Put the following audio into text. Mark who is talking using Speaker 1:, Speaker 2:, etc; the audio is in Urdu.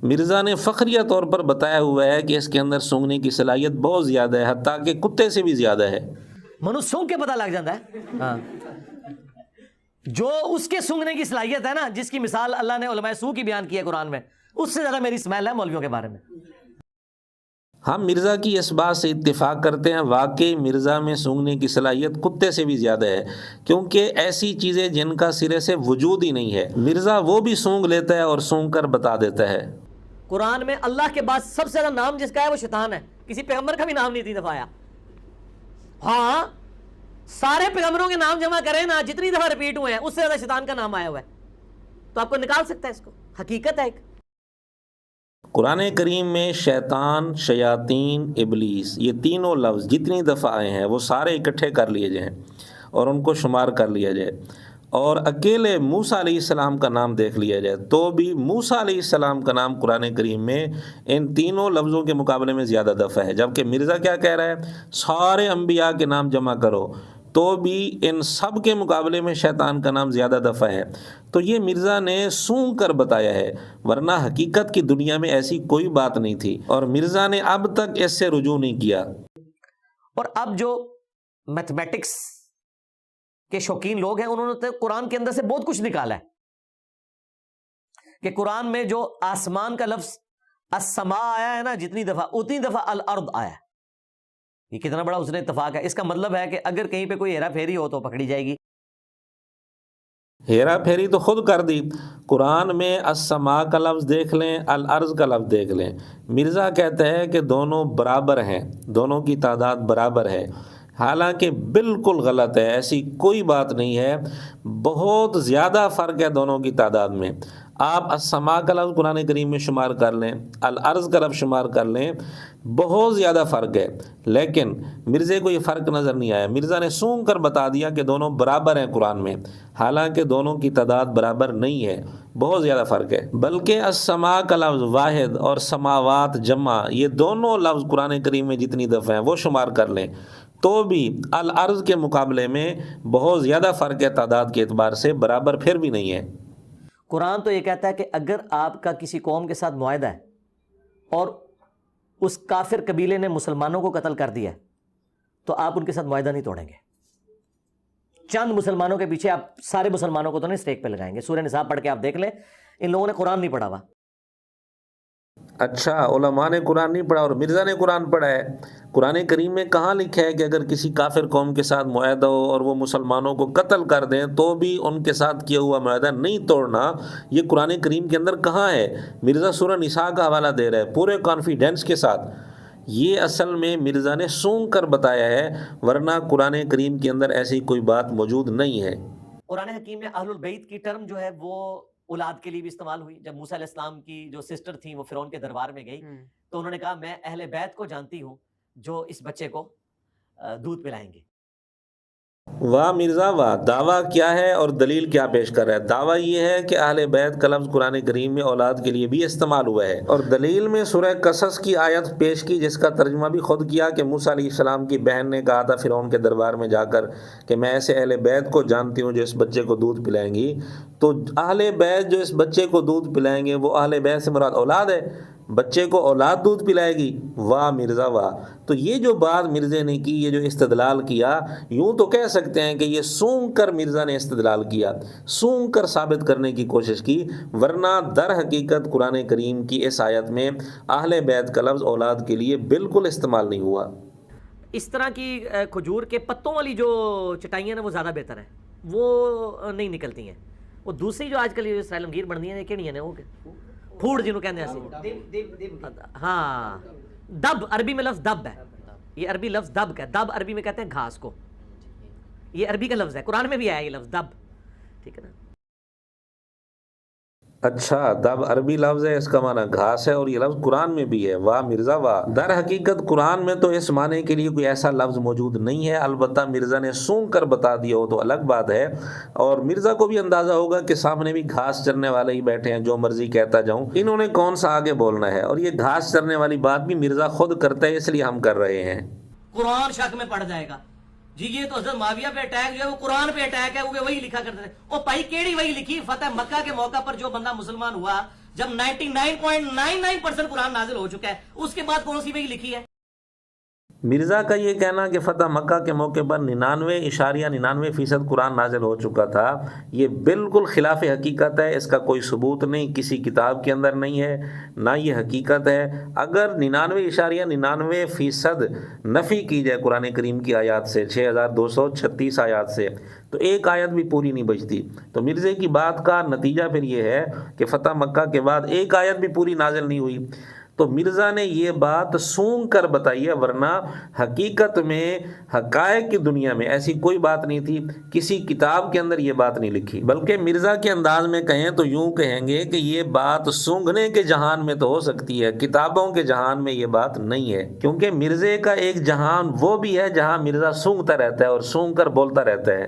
Speaker 1: مرزا نے فخریہ طور پر بتایا ہوا ہے کہ اس کے اندر سونگنے کی صلاحیت بہت زیادہ ہے، حتیٰ کہ کتے سے بھی زیادہ ہے۔
Speaker 2: منو سونگ کے پتہ لگ جاتا ہے، ہاں جو اس کے سونگنے کی صلاحیت ہے نا، جس کی مثال اللہ نے علماء سو کی بیان کی ہے قرآن میں، اس سے زیادہ میری اسمیل ہے مولویوں کے بارے میں۔
Speaker 1: ہم مرزا کی اس بات سے اتفاق کرتے ہیں، واقعی مرزا میں سونگنے کی صلاحیت کتے سے بھی زیادہ ہے، کیونکہ ایسی چیزیں جن کا سرے سے وجود ہی نہیں ہے مرزا وہ بھی سونگ لیتا ہے اور سونگ کر بتا دیتا ہے۔
Speaker 2: قرآن میں اللہ کے بعد سب سے زیادہ نام جس کا ہے وہ شیطان ہے، کسی پیغمبر کا بھی نام نہیں اتنی دفعہ آیا۔ ہاں سارے پیغمبروں کے نام جمع کریں نا، جتنی دفعہ ریپیٹ ہوئے ہیں اس سے زیادہ شیطان کا نام آیا ہوا ہے، تو آپ کو نکال سکتا ہے اس کو، حقیقت ہے ایک۔
Speaker 1: قرآن کریم میں شیطان، شیاطین، ابلیس، یہ تینوں لفظ جتنی دفعہ آئے ہیں وہ سارے اکٹھے کر لیے جائیں اور ان کو شمار کر لیا جائے، اور اکیلے موسیٰ علیہ السلام کا نام دیکھ لیا جائے تو بھی موسیٰ علیہ السلام کا نام قرآن کریم میں ان تینوں لفظوں کے مقابلے میں زیادہ دفعہ ہے، جبکہ مرزا کیا کہہ رہا ہے، سارے انبیاء کے نام جمع کرو تو بھی ان سب کے مقابلے میں شیطان کا نام زیادہ دفعہ ہے۔ تو یہ مرزا نے سونگ کر بتایا ہے، ورنہ حقیقت کی دنیا میں ایسی کوئی بات نہیں تھی، اور مرزا نے اب تک اس سے رجوع نہیں کیا۔
Speaker 2: اور اب جو میتھمیٹکس کے شوقین لوگ ہیں انہوں نے تو قرآن کے اندر سے بہت کچھ نکالا ہے، کہ قرآن میں جو آسمان کا لفظ السماء آیا ہے نا جتنی دفعہ، اتنی دفعہ الارض آیا ہے۔ یہ کتنا بڑا اس نے اتفاق ہے، اس کا مطلب ہے کہ اگر کہیں پہ کوئی ہیرا پھیری ہو تو پکڑی جائے گی۔
Speaker 1: ہیرا پھیری تو خود کر دی، قرآن میں السماء کا لفظ دیکھ لیں، الارض کا لفظ دیکھ لیں، مرزا کہتا ہے کہ دونوں برابر ہیں، دونوں کی تعداد برابر ہے، حالانکہ بالکل غلط ہے، ایسی کوئی بات نہیں ہے، بہت زیادہ فرق ہے دونوں کی تعداد میں۔ آپ السماء کا لفظ قرآن کریم میں شمار کر لیں، الارض کا لفظ شمار کر لیں، بہت زیادہ فرق ہے، لیکن مرزے کو یہ فرق نظر نہیں آیا۔ مرزا نے سونگ کر بتا دیا کہ دونوں برابر ہیں قرآن میں، حالانکہ دونوں کی تعداد برابر نہیں ہے، بہت زیادہ فرق ہے۔ بلکہ السماء کا لفظ واحد اور سماوات جمع، یہ دونوں لفظ قرآن کریم میں جتنی دفعہ ہیں وہ شمار کر لیں تو بھی الارض کے مقابلے میں بہت زیادہ فرق ہے، تعداد کے اعتبار سے برابر پھر بھی نہیں ہے۔
Speaker 2: قرآن تو یہ کہتا ہے کہ اگر آپ کا کسی قوم کے ساتھ معاہدہ ہے اور اس کافر قبیلے نے مسلمانوں کو قتل کر دیا ہے تو آپ ان کے ساتھ معاہدہ نہیں توڑیں گے، چند مسلمانوں کے پیچھے آپ سارے مسلمانوں کو تو نہیں اسٹیک پہ لگائیں گے۔ سورہ نساء پڑھ کے آپ دیکھ لیں، ان لوگوں نے قرآن نہیں پڑھا ہوا۔
Speaker 1: اچھا، علماء نے قرآن نہیں پڑھا اور مرزا نے قرآن پڑھا ہے؟ قرآن کریم میں کہاں لکھا ہے کہ اگر کسی کافر قوم کے ساتھ معاہدہ ہو اور وہ مسلمانوں کو قتل کر دیں تو بھی ان کے ساتھ کیا ہوا معاہدہ نہیں توڑنا؟ یہ قرآن کریم کے اندر کہاں ہے؟ مرزا سورہ نساء کا حوالہ دے رہا ہے پورے کانفیڈنس کے ساتھ۔ یہ اصل میں مرزا نے سونگ کر بتایا ہے، ورنہ قرآن کریم کے اندر ایسی کوئی بات موجود نہیں ہے۔
Speaker 2: قرآن حکیم میں اہل البیت کی ٹرم جو ہے وہ اولاد کے لیے بھی استعمال ہوئی۔ جب موسیٰ علیہ السلام کی جو سسٹر تھیں وہ فرعون کے دربار میں گئی تو انہوں نے کہا میں اہل بیت کو جانتی ہوں جو اس بچے کو دودھ پلائیں گے۔
Speaker 1: واہ مرزا واہ، دعویٰ کیا ہے اور دلیل کیا پیش کر رہا ہے؟ دعویٰ یہ ہے کہ اہل بیت کا لفظ قرآن کریم میں اولاد کے لیے بھی استعمال ہوا ہے، اور دلیل میں سورہ قصص کی آیت پیش کی جس کا ترجمہ بھی خود کیا کہ موسیٰ علیہ السلام کی بہن نے کہا تھا فرعون کے دربار میں جا کر کہ میں ایسے اہل بیت کو جانتی ہوں جو اس بچے کو دودھ پلائیں گی، تو اہل بیت جو اس بچے کو دودھ پلائیں گے وہ اہل بیت سے مراد اولاد ہے، بچے کو اولاد دودھ پلائے گی۔ واہ مرزا واہ، تو یہ جو بات مرزے نے کی، یہ جو استدلال کیا، یوں تو کہہ سکتے ہیں کہ یہ سونگ کر مرزا نے استدلال کیا، سونگ کر ثابت کرنے کی کوشش کی، ورنہ در حقیقت قرآن کریم کی اس آیت میں اہل بیت کا لفظ اولاد کے لیے بالکل استعمال نہیں ہوا۔
Speaker 2: اس طرح کی کھجور کے پتوں والی جو چٹائیاں ہیں وہ زیادہ بہتر ہیں، وہ نہیں نکلتی ہیں۔ وہ دوسری جو آج کل یہ اسرائیل گیر بن دی ہیں، یہ کہڑی ہیں وہ پھوڑ جنہوں کہتے ہیں، ہاں دب، عربی میں لفظ دب ہے، یہ عربی لفظ دب کا ہے، دب عربی میں کہتے ہیں گھاس کو، یہ عربی کا لفظ ہے، قرآن میں بھی آیا یہ لفظ دب، ٹھیک ہے نا۔
Speaker 1: اچھا، دب عربی لفظ ہے، اس کا معنی گھاس ہے، اور یہ لفظ قرآن میں بھی ہے۔ واہ مرزا واہ، در حقیقت قرآن میں تو اس معنی کے لیے کوئی ایسا لفظ موجود نہیں ہے، البتہ مرزا نے سونگ کر بتا دیا ہو تو الگ بات ہے، اور مرزا کو بھی اندازہ ہوگا کہ سامنے بھی گھاس چرنے والے ہی بیٹھے ہیں، جو مرضی کہتا جاؤں، انہوں نے کون سا آگے بولنا ہے، اور یہ گھاس چرنے والی بات بھی مرزا خود کرتا ہے، اس لیے ہم کر رہے ہیں۔
Speaker 2: قرآن شک میں پڑ جائے گا جی، یہ تو حضرت معاویہ پہ اٹیک جو ہے وہ قرآن پہ اٹیک ہے، وہ وہی لکھا کرتے تھے۔ وہ بھائی کیڑی وہی لکھی؟ فتح مکہ کے موقع پر جو بندہ مسلمان ہوا جب 99.99% قرآن نازل ہو چکا ہے اس کے بعد کون سی وحی لکھی ہے؟
Speaker 1: مرزا کا یہ کہنا کہ فتح مکہ کے موقع پر 99.99% قرآن نازل ہو چکا تھا، یہ بالکل خلاف حقیقت ہے، اس کا کوئی ثبوت نہیں، کسی کتاب کے اندر نہیں ہے، نہ یہ حقیقت ہے۔ اگر 99.99% نفی کی جائے قرآن کریم کی آیات سے، 6236 آیات سے، تو ایک آیت بھی پوری نہیں بچتی۔ تو مرزے کی بات کا نتیجہ پھر یہ ہے کہ فتح مکہ کے بعد ایک آیت بھی پوری نازل نہیں ہوئی۔ تو مرزا نے یہ بات سونگ کر بتائی ہے، ورنہ حقیقت میں حقائق کی دنیا میں ایسی کوئی بات نہیں تھی، کسی کتاب کے اندر یہ بات نہیں لکھی۔ بلکہ مرزا کے انداز میں کہیں تو یوں کہیں گے کہ یہ بات سونگنے کے جہان میں تو ہو سکتی ہے، کتابوں کے جہان میں یہ بات نہیں ہے، کیونکہ مرزے کا ایک جہان وہ بھی ہے جہاں مرزا سونگتا رہتا ہے اور سونگ کر بولتا رہتا ہے۔